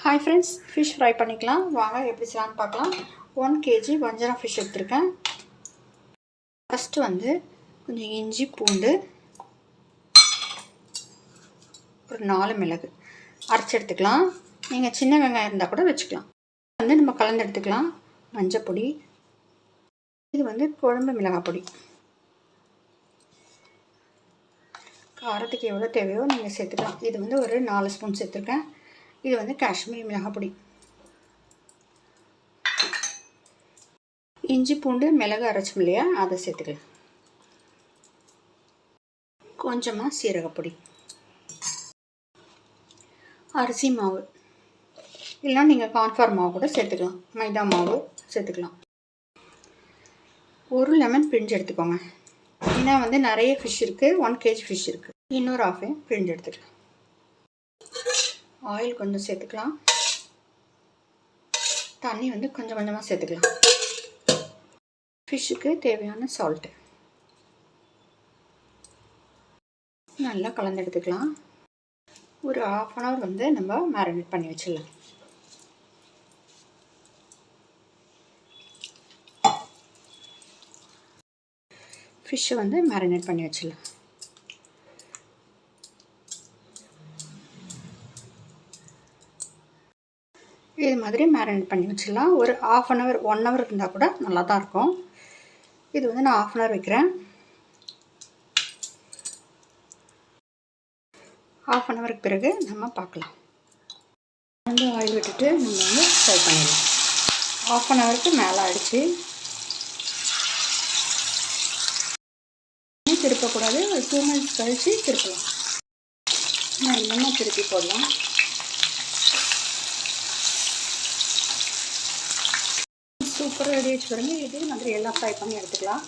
Hi friends, fish fry பண்ணிக்கலாம். வாங்க எப்படி செய்யலான்னு பார்க்கலாம். 1 kg வஞ்சரம் ஃபிஷ் எடுத்துருக்கேன். ஃபஸ்ட்டு வந்து கொஞ்சம் இஞ்சி பூண்டு ஒரு 4 மிளகு அரைச்சி எடுத்துக்கலாம். நீங்கள் சின்ன வெங்காயம் இருந்தால் கூட வச்சுக்கலாம். வந்து நம்ம கலந்து எடுத்துக்கலாம். மஞ்சள் பொடி, இது வந்து குழம்பு மிளகாய் பொடி. காரத்துக்கு எவ்வளோ தேவையோ நீங்கள் சேர்த்துக்கலாம். இது வந்து ஒரு 4 ஸ்பூன் சேர்த்துருக்கேன். இது வந்து காஷ்மீரி மிளகாய் பொடி. இஞ்சி பூண்டு மிளகு அரைச்சோம் இல்லையா, அதை சேர்த்துக்கலாம். கொஞ்சமாக சீரகப்பொடி, அரிசி மாவு, இல்லைனா நீங்கள் கார்ன்ஃப்ளவர் மாவு கூட சேர்த்துக்கலாம். மைதா மாவு சேர்த்துக்கலாம். ஒரு லெமன் பிழிஞ்சு எடுத்துக்கோங்க. ஏன்னா வந்து நிறைய ஃபிஷ் இருக்குது, 1 kg ஃபிஷ் இருக்குது. இன்னொரு ½ பிழிஞ்சு எடுத்துக்கலாம். ஆயில் கொஞ்சம் சேர்த்துக்கலாம். தண்ணி வந்து கொஞ்சம் கொஞ்சமாக சேர்த்துக்கலாம். ஃபிஷ்ஷுக்கு தேவையான சால்ட்டு நல்லா கலந்து எடுத்துக்கலாம். ஒரு ½ hour வந்து நம்ம மேரினேட் பண்ணி வச்சிடலாம். ஃபிஷ்ஷை வந்து மேரினேட் பண்ணி வச்சிடலாம். இது மாதிரி மேரினேட் பண்ணி வச்சிடலாம். ஒரு ½ hour 1 hour இருந்தால் கூட நல்லா தான் இருக்கும். இது வந்து நான் ½ hour வைக்கிறேன். ½ hourக்கு பிறகு நம்ம பார்க்கலாம். வந்து ஆயில் விட்டுட்டு நம்ம வந்து ஃப்ரை பண்ணிடலாம். ½ hourக்கு மேலே ஆகிடுச்சு. திருப்பக்கூடாது. ஒரு 2 minutes கழித்து திருப்பலாம். இன்னும் திருப்பி போடலாம். சூப்பராக ரெடி ஆகிடுச்சு பாருங்க. இதே மாதிரி எல்லாம் ஃப்ரை பண்ணி எடுத்துக்கலாம்.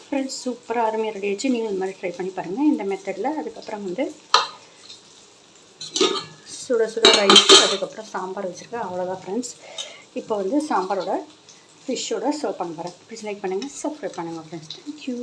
ஃப்ரெண்ட்ஸ், சூப்பராக அருமையாக ரெடி ஆகிடுச்சு. நீங்கள் இந்த மாதிரி ஃப்ரை பண்ணி பாருங்கள் இந்த மெத்தடில். அதுக்கப்புறம் வந்து சுட சுட ரைஸ், அதுக்கப்புறம் சாம்பார் வச்சுருக்கேன். அவ்வளோதான் ஃப்ரெண்ட்ஸ். இப்போ வந்து சாம்பாரோட ஃபிஷ்ஷோட சர்வ் பண்ண போகிறேன். ப்ளீஸ் லைக் பண்ணுங்கள், சப்ஸ்கிரைப் பண்ணுங்கள் ஃப்ரெண்ட்ஸ். தேங்க்யூ.